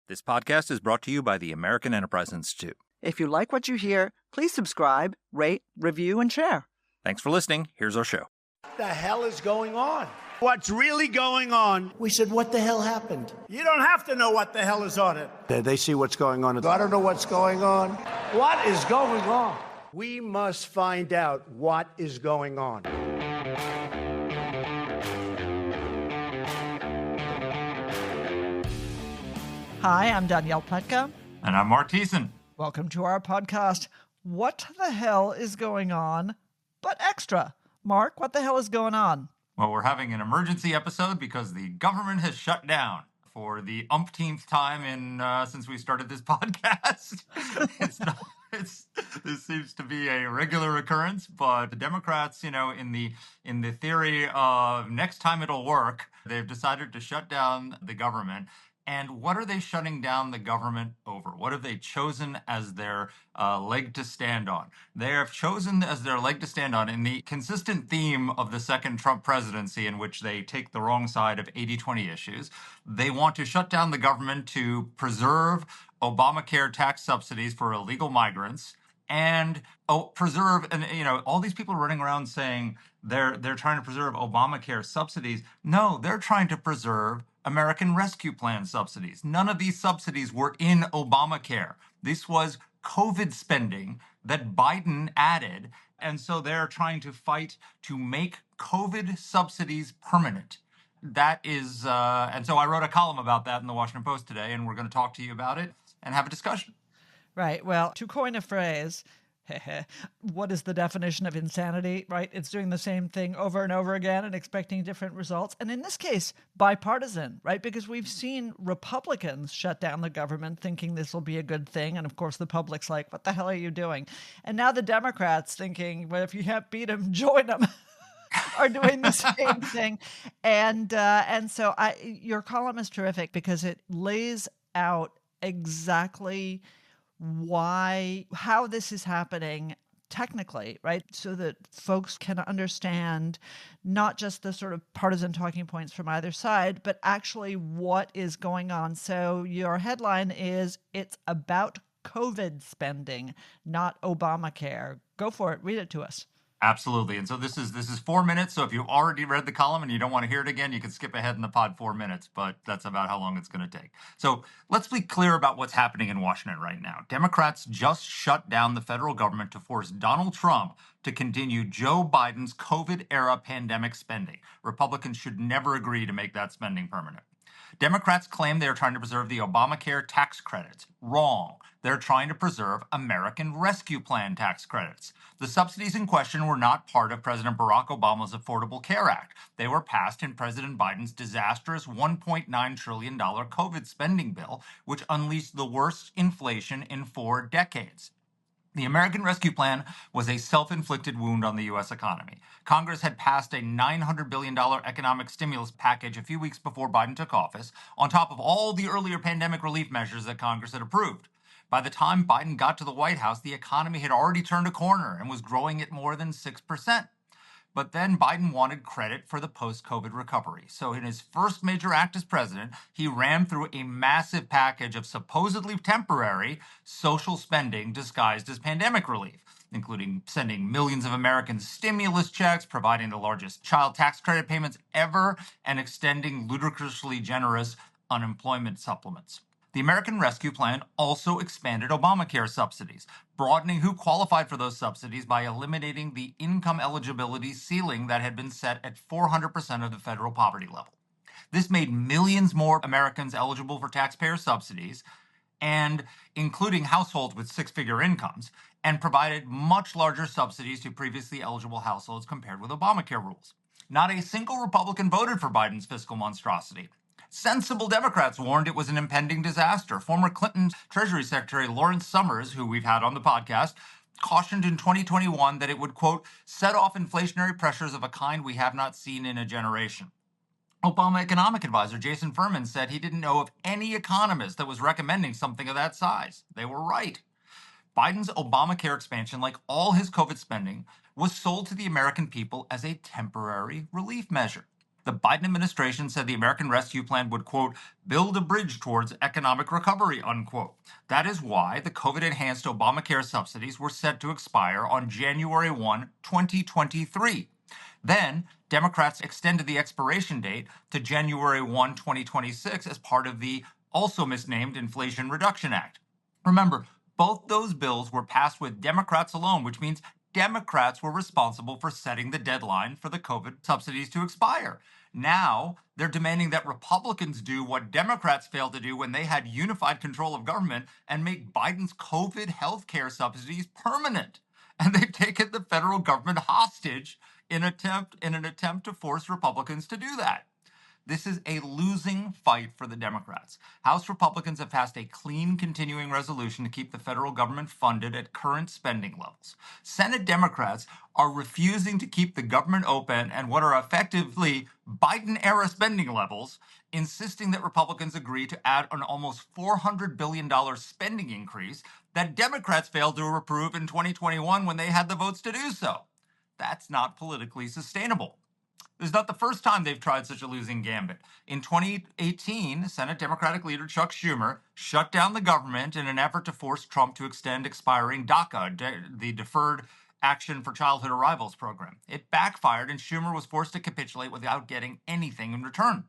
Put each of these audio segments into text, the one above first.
This podcast is brought to you by the American Enterprise Institute. If you like what you hear, please subscribe, rate, review, and share. Thanks for listening. Here's our show. What the hell is going on? What's really going on? We said, what the hell happened? You don't have to know what the hell is on it. They see what's going on. I don't know what's going on. What is going on? We must find out what is going on. Hi, I'm Danielle Pletka. And I'm Marc. Welcome to our podcast, What the Hell is Going On? But extra. Marc, what the hell is going on? Well, we're having an emergency episode because the government has shut down for the umpteenth time since we started this podcast. This seems to be a regular occurrence, but the Democrats, in the theory of next time it'll work, they've decided to shut down the government. And what are they shutting down the government over? What have they chosen as their leg to stand on? They have chosen as their leg to stand on in the consistent theme of the second Trump presidency, in which they take the wrong side of 80-20 issues. They want to shut down the government to preserve Obamacare tax subsidies for illegal migrants and preserve, and all these people running around saying they're trying to preserve Obamacare subsidies. No, they're trying to preserve American Rescue Plan subsidies. None of these subsidies were in Obamacare. This was COVID spending that Biden added. And so they're trying to fight to make COVID subsidies permanent. That is, and so I wrote a column about that in the Washington Post today, and we're going to talk to you about it and have a discussion. Right. Well, to coin a phrase, what is the definition of insanity, right? It's doing the same thing over and over again and expecting different results. And in this case, bipartisan, right? Because we've seen Republicans shut down the government thinking this will be a good thing. And of course, the public's like, what the hell are you doing? And now the Democrats thinking, well, if you can't beat them, join them. are doing the same thing. And so your column is terrific because it lays out exactly how this is happening technically, right? So that folks can understand not just the sort of partisan talking points from either side, but actually what is going on. So your headline is, it's about COVID spending, not Obamacare. Go for it. Read it to us. Absolutely. And so this is 4 minutes. So if you already read the column and you don't want to hear it again, you can skip ahead in the pod 4 minutes, but that's about how long it's going to take. So let's be clear about what's happening in Washington right now. Democrats just shut down the federal government to force Donald Trump to continue Joe Biden's COVID-era pandemic spending. Republicans should never agree to make that spending permanent. Democrats claim they are trying to preserve the Obamacare tax credits. Wrong. They're trying to preserve American Rescue Plan tax credits. The subsidies in question were not part of President Barack Obama's Affordable Care Act. They were passed in President Biden's disastrous $1.9 trillion COVID spending bill, which unleashed the worst inflation in 4 decades. The American Rescue Plan was a self-inflicted wound on the U.S. economy. Congress had passed a $900 billion economic stimulus package a few weeks before Biden took office, on top of all the earlier pandemic relief measures that Congress had approved. By the time Biden got to the White House, the economy had already turned a corner and was growing at more than 6%. But then Biden wanted credit for the post-COVID recovery. So in his first major act as president, he rammed through a massive package of supposedly temporary social spending disguised as pandemic relief, including sending millions of Americans stimulus checks, providing the largest child tax credit payments ever, and extending ludicrously generous unemployment supplements. The American Rescue Plan also expanded Obamacare subsidies, broadening who qualified for those subsidies by eliminating the income eligibility ceiling that had been set at 400% of the federal poverty level. This made millions more Americans eligible for taxpayer subsidies, and including households with 6-figure incomes, and provided much larger subsidies to previously eligible households compared with Obamacare rules. Not a single Republican voted for Biden's fiscal monstrosity. Sensible Democrats warned it was an impending disaster. Former Clinton Treasury Secretary Lawrence Summers, who we've had on the podcast, cautioned in 2021 that it would, quote, set off inflationary pressures of a kind we have not seen in a generation. Obama economic advisor Jason Furman said he didn't know of any economist that was recommending something of that size. They were right. Biden's Obamacare expansion, like all his COVID spending, was sold to the American people as a temporary relief measure. the Biden administration said the American Rescue Plan would, quote, build a bridge towards economic recovery, unquote. That is why the COVID-enhanced Obamacare subsidies were set to expire on January 1, 2023. Then, Democrats extended the expiration date to January 1, 2026 as part of the also misnamed Inflation Reduction Act. Remember, both those bills were passed with Democrats alone, which means Democrats were responsible for setting the deadline for the COVID subsidies to expire. Now, they're demanding that Republicans do what Democrats failed to do when they had unified control of government and make Biden's COVID health care subsidies permanent. And they've taken the federal government hostage in an attempt to force Republicans to do that. This is a losing fight for the Democrats. House Republicans have passed a clean continuing resolution to keep the federal government funded at current spending levels. Senate Democrats are refusing to keep the government open and what are effectively Biden-era spending levels, insisting that Republicans agree to add an almost $400 billion spending increase that Democrats failed to approve in 2021 when they had the votes to do so. That's not politically sustainable. This is not the first time they've tried such a losing gambit. In 2018, Senate Democratic leader Chuck Schumer shut down the government in an effort to force Trump to extend expiring DACA, the Deferred Action for Childhood Arrivals program. It backfired, and Schumer was forced to capitulate without getting anything in return.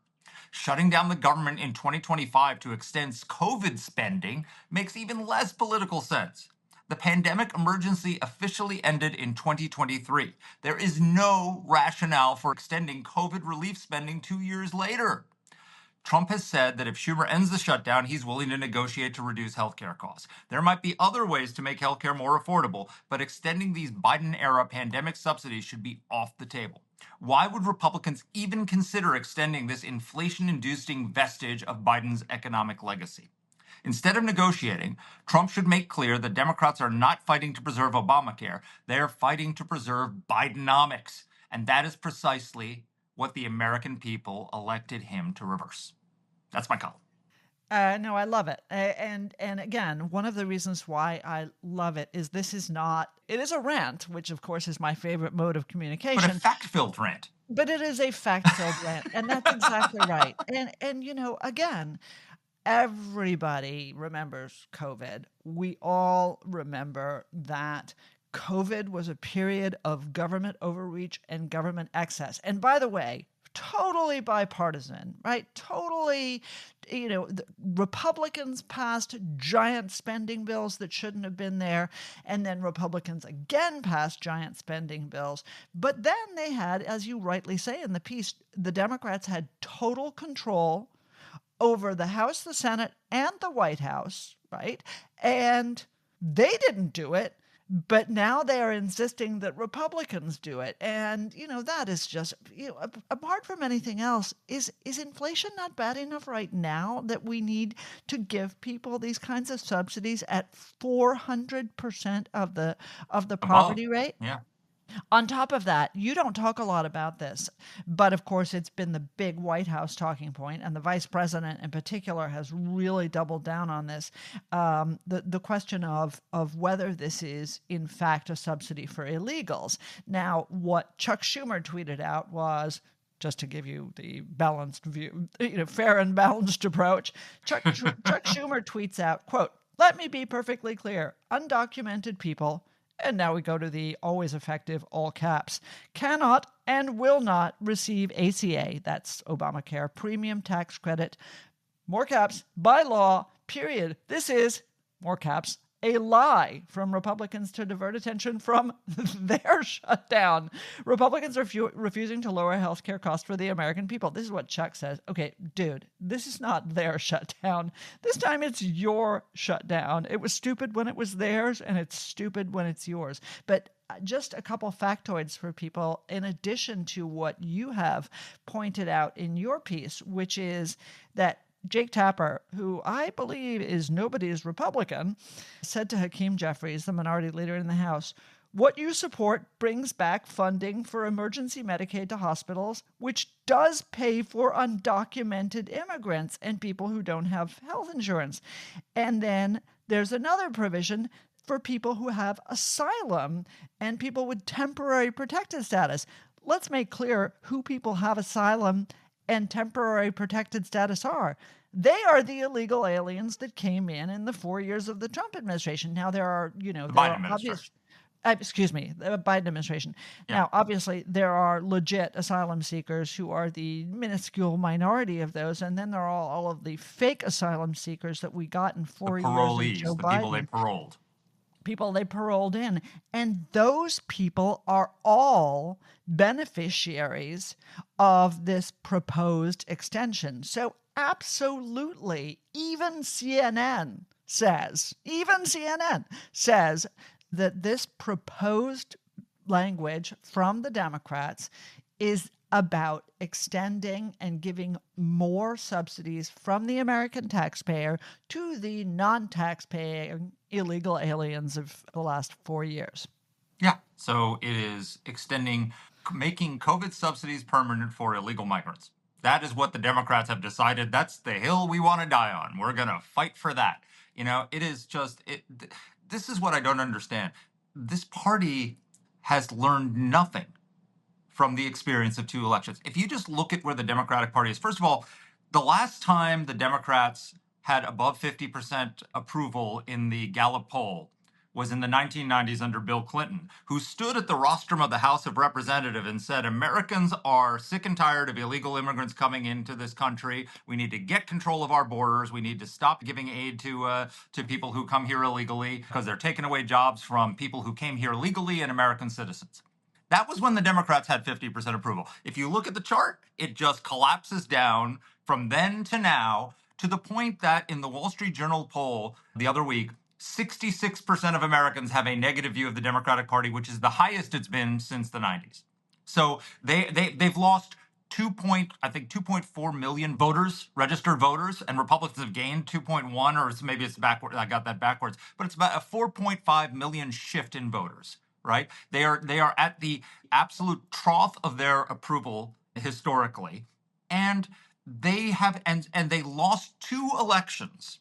Shutting down the government in 2025 to extend COVID spending makes even less political sense. The pandemic emergency officially ended in 2023. There is no rationale for extending COVID relief spending 2 years later. Trump has said that if Schumer ends the shutdown, he's willing to negotiate to reduce healthcare costs. There might be other ways to make healthcare more affordable, but extending these Biden-era pandemic subsidies should be off the table. Why would Republicans even consider extending this inflation-inducing vestige of Biden's economic legacy? Instead of negotiating, Trump should make clear that Democrats are not fighting to preserve Obamacare. They are fighting to preserve Bidenomics. And that is precisely what the American people elected him to reverse. That's my column. No, I love it. And again, one of the reasons why I love it is it is a rant, which of course is my favorite mode of communication. But a fact-filled rant. But it is a fact-filled rant. And that's exactly right. And again, everybody remembers COVID. We all remember that COVID was a period of government overreach and government excess. And by the way, totally bipartisan, right? Totally, the Republicans passed giant spending bills that shouldn't have been there. And then Republicans again passed giant spending bills. But then they had, as you rightly say in the piece, the Democrats had total control over the House, the Senate, and the White House, right? And they didn't do it, but now they are insisting that Republicans do it. And, that is just, apart from anything else, is inflation not bad enough right now that we need to give people these kinds of subsidies at 400% of the poverty rate? Yeah. On top of that, you don't talk a lot about this, but of course it's been the big White House talking point, and the vice president in particular has really doubled down on this. The question of whether this is in fact a subsidy for illegals. Now, what Chuck Schumer tweeted out was, just to give you the balanced view, fair and balanced approach, Chuck Schumer tweets out, quote, "Let me be perfectly clear, undocumented people," and now we go to the always effective all caps, "cannot and will not receive ACA," that's Obamacare, premium tax credit, more caps, by law, period. This is, more caps, a lie from Republicans to divert attention from their shutdown. Republicans are refusing to lower healthcare costs for the American people. This is what Chuck says. Okay, dude, this is not their shutdown. This time it's your shutdown. It was stupid when it was theirs, and it's stupid when it's yours. But just a couple factoids for people, in addition to what you have pointed out in your piece, which is that Jake Tapper, who I believe is nobody's Republican, said to Hakeem Jeffries, the minority leader in the House, "What you support brings back funding for emergency Medicaid to hospitals, which does pay for undocumented immigrants and people who don't have health insurance. And then there's another provision for people who have asylum and people with temporary protected status." let's make clear who people have asylum and temporary protected status are. They are the illegal aliens that came in the 4 years of the Trump administration. Now, there are, The there Biden are obvious, administration. excuse me, the Biden administration. Yeah. Now, obviously, there are legit asylum seekers who are the minuscule minority of those, and then there are all of the fake asylum seekers that we got in The 4 years of Joe parolees, the people they Biden. paroled. People they paroled in. And those people are all beneficiaries of this proposed extension. So absolutely, even CNN says that this proposed language from the Democrats is about extending and giving more subsidies from the American taxpayer to the non-taxpaying illegal aliens of the last 4 years. Yeah. So it is making COVID subsidies permanent for illegal migrants. That is what the Democrats have decided. That's the hill we want to die on. We're going to fight for that. It is just, this is what I don't understand. This party has learned nothing from the experience of 2 elections. If you just look at where the Democratic Party is, first of all, the last time the Democrats had above 50% approval in the Gallup poll was in the 1990s under Bill Clinton, who stood at the rostrum of the House of Representatives and said, Americans are sick and tired of illegal immigrants coming into this country. We need to get control of our borders. We need to stop giving aid to people who come here illegally because they're taking away jobs from people who came here legally and American citizens. That was when the Democrats had 50% approval. If you look at the chart, it just collapses down from then to now to the point that in the Wall Street Journal poll the other week, 66% of Americans have a negative view of the Democratic Party, which is the highest it's been since the 90s. So they've lost 2.4 million voters, registered voters, and Republicans have gained 2.1, or maybe it's backward. I got that backwards, but it's about a 4.5 million shift in voters. Right? They are at the absolute trough of their approval historically, and they they lost 2 elections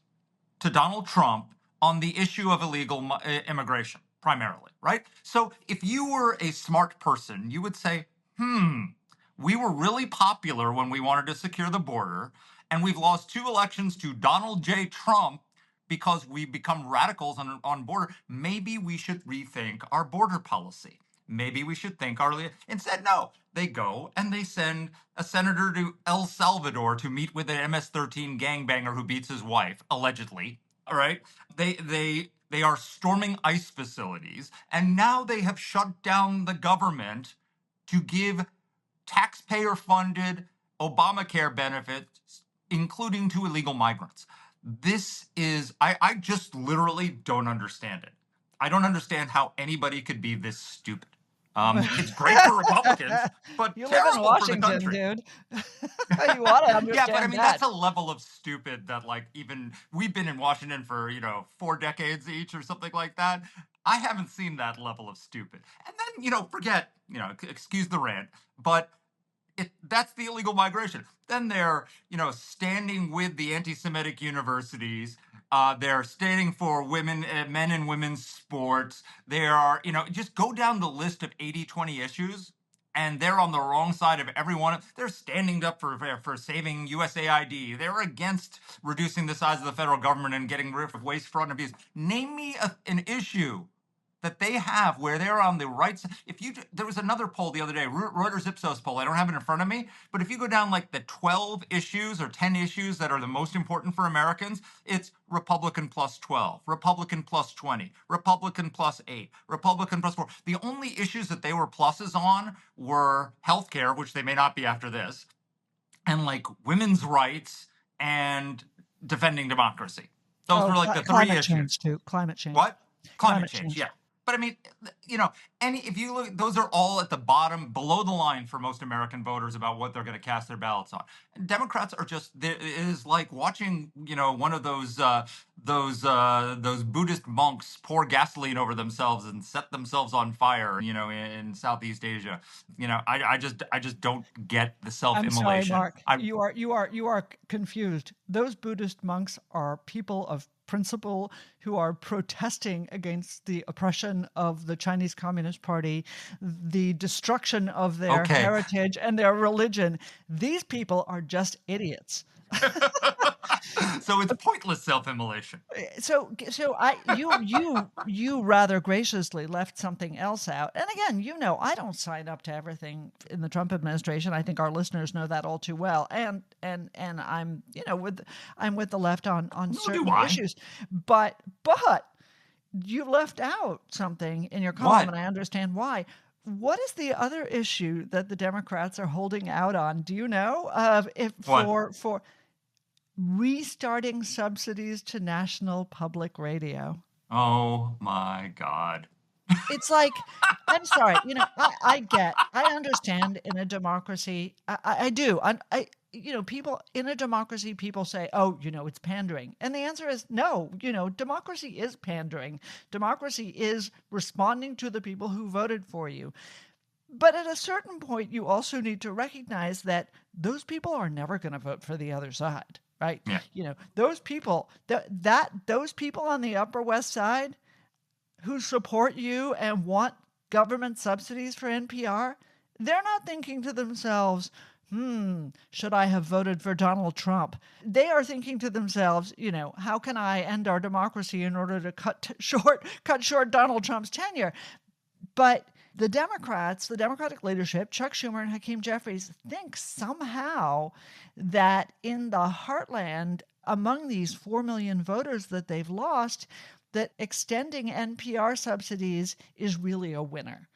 to Donald Trump on the issue of illegal immigration, primarily. Right? So if you were a smart person, you would say, we were really popular when we wanted to secure the border, and we've lost 2 elections to Donald J. Trump because we become radicals on border. Maybe we should rethink our border policy. Maybe we should think instead, no, they go and they send a senator to El Salvador to meet with an MS-13 gangbanger who beats his wife, allegedly. All right. They are storming ICE facilities, and now they have shut down the government to give taxpayer-funded Obamacare benefits, including to illegal migrants. This is, I just literally don't understand it. I don't understand how anybody could be this stupid. It's great for Republicans, but You live in terrible for the Washington, country. dude. You want to understand Yeah, but I mean, that's that. a level of stupid that, like, even we've been in Washington for, 4 decades each or something like that. I haven't seen that level of stupid. And then, forget, excuse the rant, but that's the illegal migration. Then they're, standing with the anti-Semitic universities. They're standing for men and women's sports. They are, just go down the list of 80-20 issues, and they're on the wrong side of every one. They're standing up for saving USAID. They're against reducing the size of the federal government and getting rid of waste, fraud, and abuse. Name me an issue that they have where they're on the right side. There was another poll the other day, Reuters Ipsos poll. I don't have it in front of me, but if you go down like the 12 issues or 10 issues that are the most important for Americans, it's Republican plus 12, Republican plus 20, Republican plus 8, Republican plus 4. The only issues that they were pluses on were healthcare, which they may not be after this, and like women's rights and defending democracy. Those were like the 3 climate issues. change too. Climate change. What? Climate change, yeah. But I mean, if you look, those are all at the bottom, below the line for most American voters about what they're going to cast their ballots on. And Democrats are just, it is like watching, one of those Buddhist monks pour gasoline over themselves and set themselves on fire, in Southeast Asia. I just don't get the self-immolation. I'm sorry, Marc. You are confused. Those Buddhist monks are people of principle who are protesting against the oppression of the Chinese Communist Communist Party, the destruction of their Okay. heritage and their religion. These people are just idiots. So it's pointless self-immolation. So you rather graciously left something else out. And again, I don't sign up to everything in the Trump administration. I think our listeners know that all too well. And I'm I'm with the left on do certain I. issues. But you left out something in your column, What? and I understand why. What is the other issue that the Democrats are holding out on? Do you know? If What? for restarting subsidies to national public radio. Oh my God. It's like, I'm sorry, I understand in a democracy, I do. People in a democracy, people say, oh, it's pandering. And the answer is no, democracy is pandering. Democracy is responding to the people who voted for you. But at a certain point, you also need to recognize that those people are never going to vote for the other side, right? Yeah. Those people, those people on the Upper West Side who support you and want government subsidies for NPR, they're not thinking to themselves, should I have voted for Donald Trump? They are thinking to themselves, how can I end our democracy in order to cut short Donald Trump's tenure? But the Democrats, the Democratic leadership, Chuck Schumer and Hakeem Jeffries, think somehow that in the heartland, among these 4 million voters that they've lost, that extending NPR subsidies is really a winner.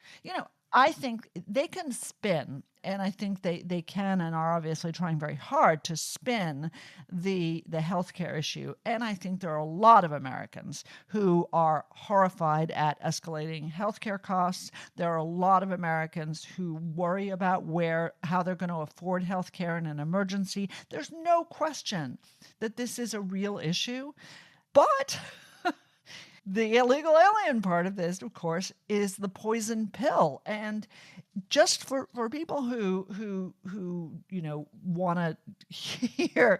I think they can spin, and I think they can and are obviously trying very hard to spin the healthcare issue. And I think there are a lot of Americans who are horrified at escalating healthcare costs. There are a lot of Americans who worry about how they're going to afford healthcare in an emergency. There's no question that this is a real issue. But the illegal alien part of this, of course, is the poison pill. And just for people who want to hear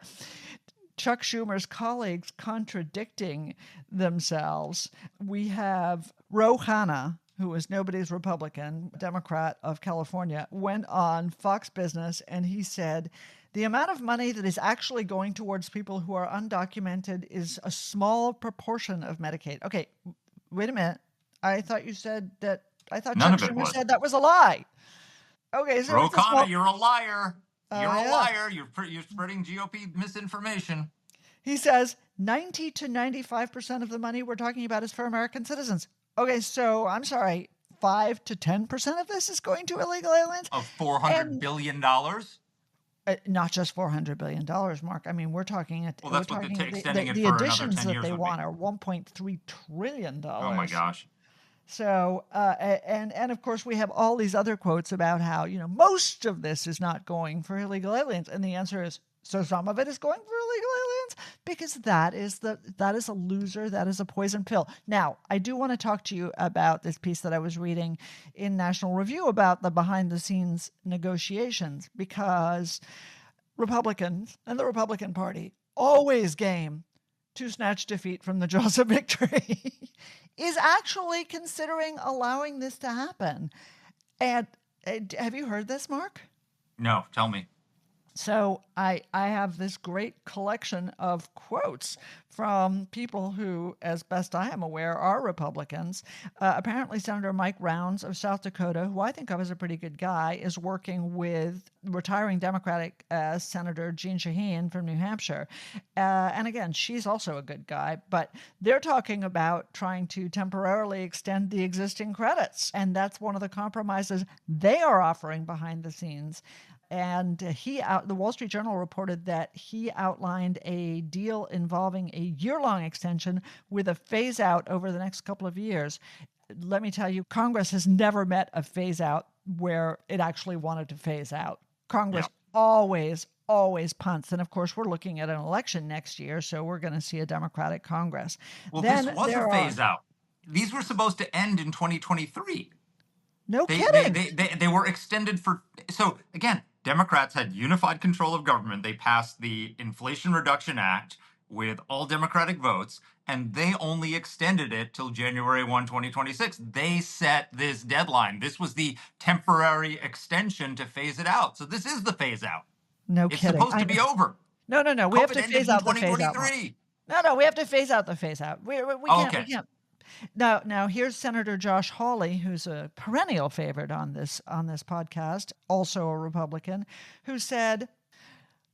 Chuck Schumer's colleagues contradicting themselves, we have Ro Khanna, who is nobody's Republican, Democrat of California, went on Fox Business and he said, the amount of money that is actually going towards people who are undocumented is a small proportion of Medicaid. Okay, wait a minute. I thought you said that. I thought None Chuck of it Schumer was. said that was a lie. Okay, so Ro it's a small. Khanna, you're a liar. You're a Yeah. liar. You're spreading GOP misinformation. He says 90 to 95% of the money we're talking about is for American citizens. Okay, so I'm sorry, 5 to 10% of this is going to illegal aliens? Of $400 billion? Not just $400 billion, Mark. I mean, we're talking. Well, that's what extending it the for another additions 10 that years they would want be. are $1.3 trillion. Oh my gosh. So, and of course, we have all these other quotes about how most of this is not going for illegal aliens, and the answer is so some of it is going for illegal aliens because that is a loser, that is a poison pill. Now, I do want to talk to you about this piece that I was reading in National Review about the behind-the-scenes negotiations because Republicans and the Republican Party always game to snatch defeat from the jaws of victory, is actually considering allowing this to happen. And have you heard this, Mark? No, tell me. So I have this great collection of quotes from people who, as best I am aware, are Republicans. Apparently, Senator Mike Rounds of South Dakota, who I think of as a pretty good guy, is working with retiring Democratic Senator Jeanne Shaheen from New Hampshire. And again, she's also a good guy, but they're talking about trying to temporarily extend the existing credits. And that's one of the compromises they are offering behind the scenes. And the Wall Street Journal reported that he outlined a deal involving a year-long extension with a phase-out over the next couple of years. Let me tell you, Congress has never met a phase-out where it actually wanted to phase out. Congress always punts. And of course, we're looking at an election next year, so we're going to see a Democratic Congress. Well, this was a phase-out. These were supposed to end in 2023. No kidding. They were extended for... So, again, Democrats had unified control of government. They passed the Inflation Reduction Act, with all Democratic votes, and they only extended it till January 1, 2026. They set this deadline. This was the temporary extension to phase it out. So this is the phase out. No It's kidding. supposed to be over. No. We have COVID to ended phase in out the phase out. 2023. No, we have to phase out the phase out. We can't. Okay. We can't. Now here's Senator Josh Hawley, who's a perennial favorite on this podcast, also a Republican, who said,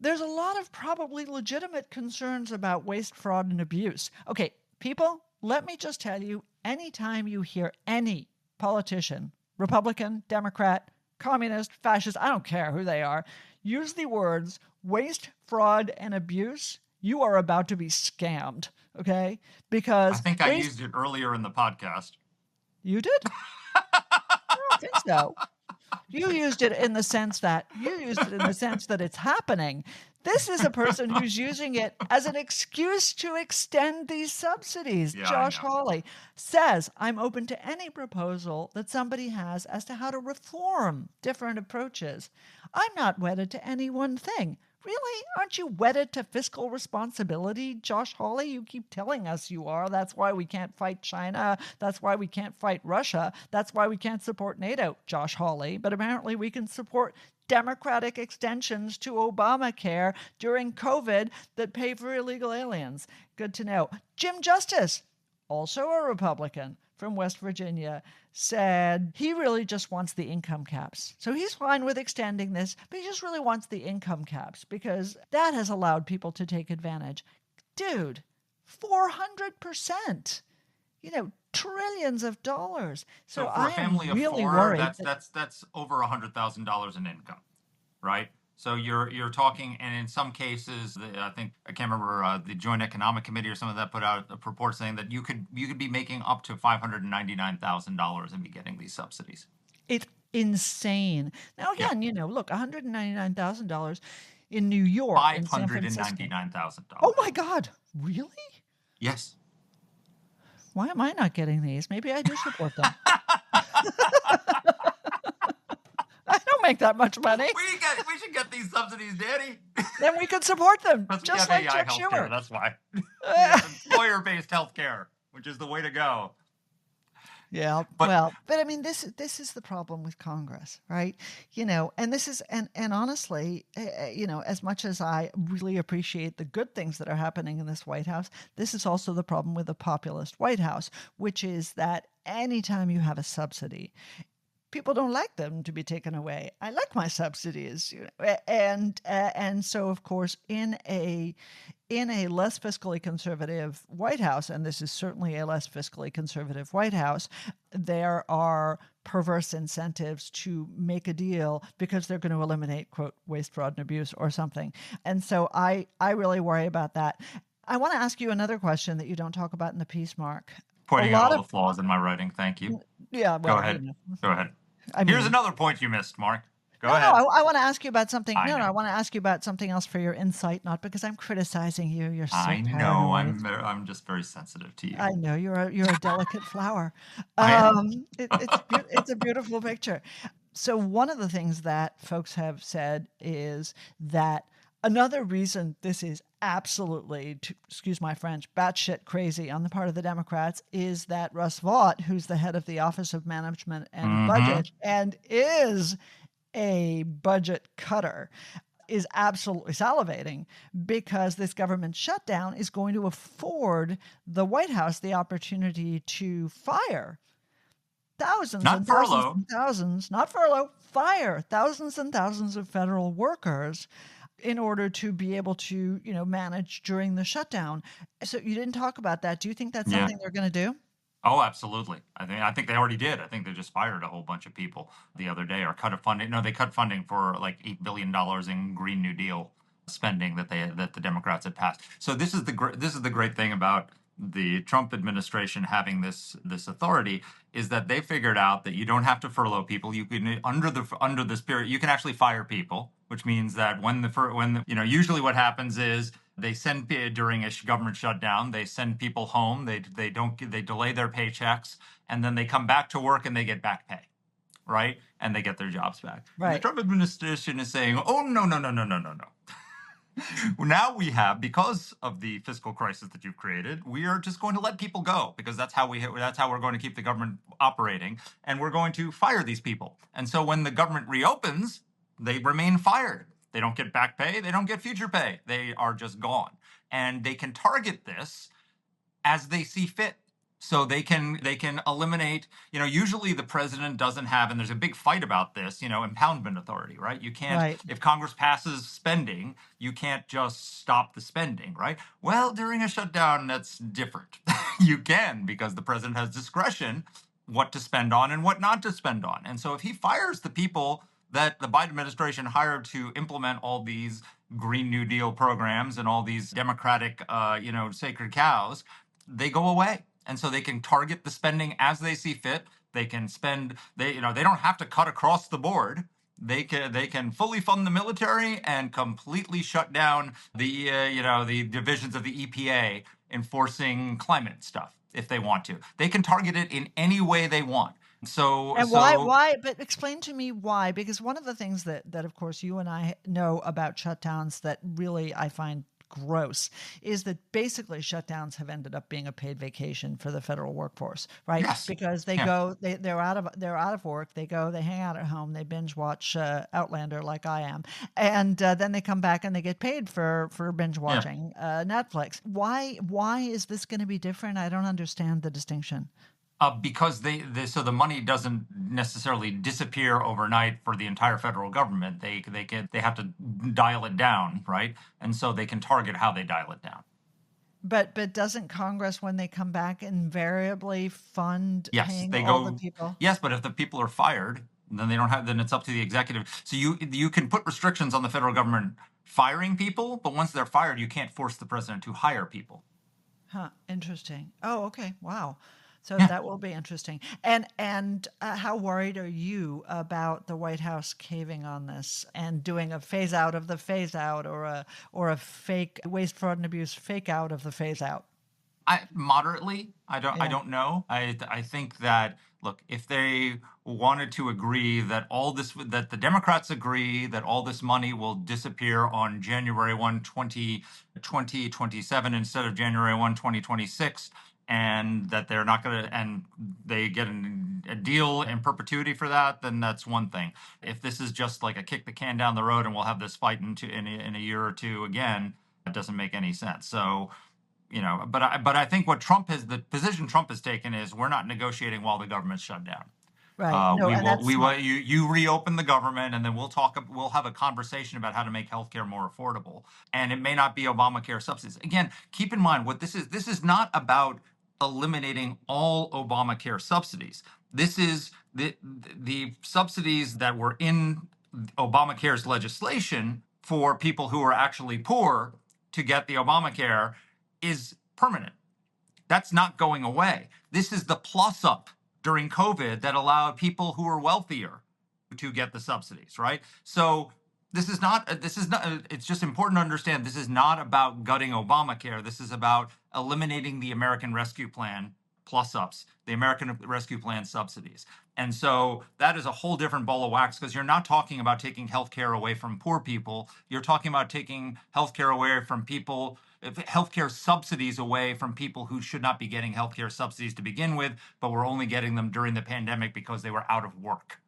there's a lot of probably legitimate concerns about waste, fraud, and abuse. Okay, people, let me just tell you, anytime you hear any politician, Republican, Democrat, communist, fascist, I don't care who they are, use the words waste, fraud, and abuse, you are about to be scammed, okay? Because I think I used it earlier in the podcast. You did? I don't think so. You used it in the sense that it's happening. This is a person who's using it as an excuse to extend these subsidies. Yeah, Josh Hawley says, I'm open to any proposal that somebody has as to how to reform different approaches. I'm not wedded to any one thing. Really? Aren't you wedded to fiscal responsibility, Josh Hawley? You keep telling us you are. That's why we can't fight China. That's why we can't fight Russia. That's why we can't support NATO, Josh Hawley. But apparently we can support Democratic extensions to Obamacare during COVID that pay for illegal aliens. Good to know. Jim Justice, also a Republican from West Virginia, said he really just wants the income caps. So he's fine with extending this, but he just really wants the income caps because that has allowed people to take advantage. Dude, 400%. Trillions of dollars. So for a family really of four, worried that's over $100,000 in income, right? So you're talking, and in some cases, I can't remember, the Joint Economic Committee or some of that put out a report saying that you could be making up to $599,000 and be getting these subsidies. It's insane. Now again, look, $199,000 in New York, $599,000. Oh my God, really? Yes. Why am I not getting these? Maybe I do support them. I don't make that much money. We should get these subsidies, Dany. Then we could support them, just like AI Chuck healthcare, Schumer. that's why. Employer-based healthcare, which is the way to go. Yeah, but I mean, this is the problem with Congress, right? And this is, and honestly, as much as I really appreciate the good things that are happening in this White House, this is also the problem with the populist White House, which is that anytime you have a subsidy, people don't like them to be taken away. I like my subsidies, and so of course in a less fiscally conservative White House, and this is certainly a less fiscally conservative White House, there are perverse incentives to make a deal because they're going to eliminate, quote, waste, fraud, and abuse or something. And so I really worry about that. I want to ask you another question that you don't talk about in the piece, Marc. Pointing out all the flaws in my writing. Thank you. Yeah. Well, go ahead. Go ahead. I mean, here's another point you missed, Marc. Go ahead. No, I want to ask you about something. I I want to ask you about something else for your insight, not because I'm criticizing you. You're so I know. paranoid. I'm just very sensitive to you. I know you're a delicate flower. It's a beautiful picture. So one of the things that folks have said is that another reason this is absolutely, excuse my French, batshit crazy on the part of the Democrats is that Russ Vought, who's the head of the Office of Management and Budget and is a budget cutter, is absolutely salivating because this government shutdown is going to afford the White House the opportunity to fire thousands not and furlough. thousands and thousands, not furlough, fire thousands and thousands of federal workers in order to be able to, manage during the shutdown. So you didn't talk about that. Do you think that's something they're going to do? Oh, absolutely. I think they already did. I think they just fired a whole bunch of people the other day or cut funding. No, they cut funding for like $8 billion in Green New Deal spending that the Democrats had passed. So this is the great thing about the Trump administration having this authority is that they figured out that you don't have to furlough people. You can under this period you can actually fire people, which means that usually what happens is they send during a government shutdown, they send people home. They delay their paychecks, and then they come back to work and they get back pay, right? And they get their jobs back. Right. And the Trump administration is saying, "Oh no. Now we have, because of the fiscal crisis that you've created, we are just going to let people go because that's how we're going to keep the government operating, and we're going to fire these people. And so when the government reopens, they remain fired. They don't get back pay. They don't get future pay. They are just gone. And they can target this as they see fit. So they can eliminate, usually the president doesn't have, and there's a big fight about this, impoundment authority, right? You can't, Right. if Congress passes spending, you can't just stop the spending, right? Well, during a shutdown, that's different. You can, because the president has discretion what to spend on and what not to spend on. And so if he fires the people that the Biden administration hired to implement all these Green New Deal programs and all these Democratic, sacred cows, they go away. And so they can target the spending as they see fit. They can spend, they don't have to cut across the board. They can fully fund the military and completely shut down the divisions of the EPA enforcing climate stuff if they want to. They can target it in any way they want. And why, but explain to me why, because one of the things that of course you and I know about shutdowns that really I find gross is that basically shutdowns have ended up being a paid vacation for the federal workforce, right? Yes. Because they go, they're out of work, they hang out at home, they binge watch Outlander like I am, and then they come back and they get paid for binge watching Netflix. Why is this going to be different? I don't understand the distinction. Because so the money doesn't necessarily disappear overnight for the entire federal government. They have to dial it down, right? And so they can target how they dial it down. But doesn't Congress, when they come back, invariably fund paying all the people? Yes, but if the people are fired, then they don't have. Then it's up to the executive. So you can put restrictions on the federal government firing people, but once they're fired, you can't force the president to hire people. Huh. Interesting. Oh, okay. Wow. So that will be interesting. And how worried are you about the White House caving on this and doing a phase out of the phase out, or a fake waste, fraud, and abuse fake out of the phase out? Moderately. I don't know. I think that, look, if they wanted to agree that that the Democrats agree that all this money will disappear on January 1, 2027 instead of January 1, 2026, and that they're not going to, and they get a deal in perpetuity for that, then that's one thing. If this is just like a kick the can down the road and we'll have this fight in a year or two again, it doesn't make any sense. So, but I think the position Trump has taken is we're not negotiating while the government's shut down. Right. You reopen the government, and then we'll have a conversation about how to make healthcare more affordable. And it may not be Obamacare subsidies. Again, keep in mind what this is not about eliminating all Obamacare subsidies. This is the subsidies that were in Obamacare's legislation for people who are actually poor to get the Obamacare is permanent. That's not going away. This is the plus up during COVID that allowed people who are wealthier to get the subsidies, right? So this is not, it's just important to understand this is not about gutting Obamacare. This is about eliminating the American Rescue Plan plus ups, the American Rescue Plan subsidies. And so that is a whole different ball of wax, because you're not talking about taking healthcare away from poor people. You're talking about taking healthcare away from people, healthcare subsidies away from people who should not be getting healthcare subsidies to begin with, but were only getting them during the pandemic because they were out of work,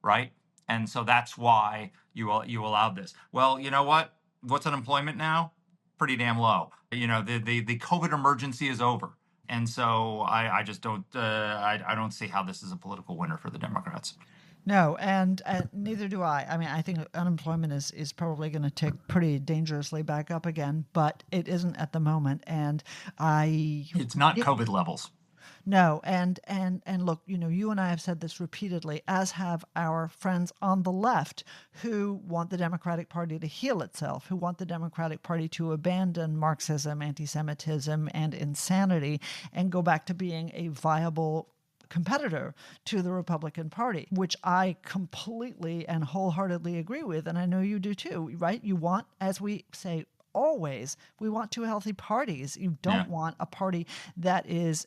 right? And so that's why you allowed this. Well, you know what? What's unemployment now? Pretty damn low. The COVID emergency is over. And so I just don't I don't see how this is a political winner for the Democrats. No, and neither do I. I mean, I think unemployment is probably going to tick pretty dangerously back up again, but it isn't at the moment. And it's not COVID levels. No, and look, you and I have said this repeatedly, as have our friends on the left, who want the Democratic Party to heal itself, who want the Democratic Party to abandon Marxism, anti-Semitism, and insanity, and go back to being a viable competitor to the Republican Party, which I completely and wholeheartedly agree with, and I know you do too, right? You want, as we say always, we want two healthy parties. You don't want a party that has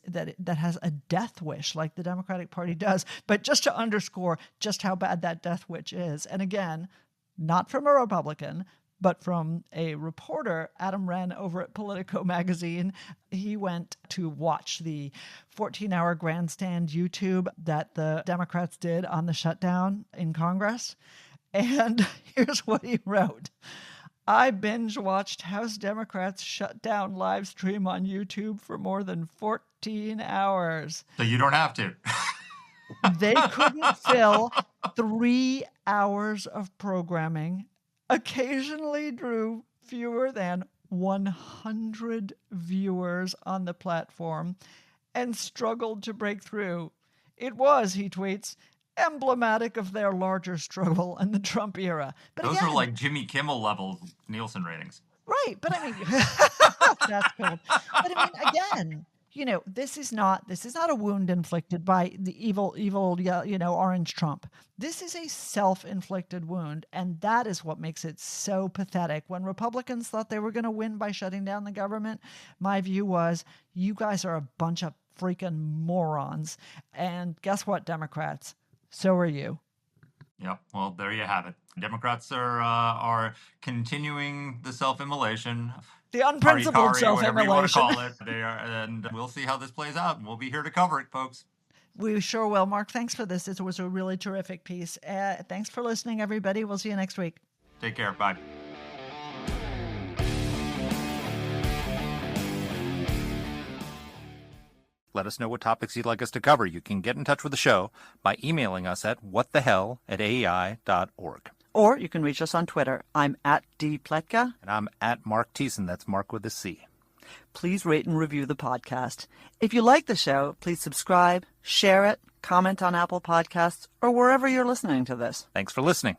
a death wish like the Democratic Party does. But just to underscore just how bad that death wish is, and again, not from a Republican, but from a reporter, Adam Wren, over at Politico magazine. He went to watch the 14-hour grandstand YouTube that the Democrats did on the shutdown in Congress. And here's what he wrote. I binge-watched House Democrats shut down live stream on YouTube for more than 14 hours. So you don't have to. They couldn't fill 3 hours of programming, occasionally drew fewer than 100 viewers on the platform, and struggled to break through. It was, he tweets, emblematic of their larger struggle in the Trump era. But Those again, are like Jimmy Kimmel level Nielsen ratings. right, but I mean, that's cool. But I mean, again, you know, this is not a wound inflicted by the evil, you know, orange Trump. This is a self-inflicted wound, and that is what makes it so pathetic. When Republicans thought they were going to win by shutting down the government, my view was, you guys are a bunch of freaking morons. And guess what, Democrats? So are you. Yep. Well, there you have it. Democrats are continuing the self-immolation. The unprincipled Whatever you want to self-immolation. call it. They are, and we'll see how this plays out. And we'll be here to cover it, folks. We sure will. Marc, thanks for this. It was a really terrific piece. Thanks for listening, everybody. We'll see you next week. Take care. Bye. Let us know what topics you'd like us to cover. You can get in touch with the show by emailing us at whatthehell@aei.org. Or you can reach us on Twitter. I'm at @dpletka. And I'm at Marc Thiessen. That's Marc with a C. Please rate and review the podcast. If you like the show, please subscribe, share it, comment on Apple Podcasts, or wherever you're listening to this. Thanks for listening.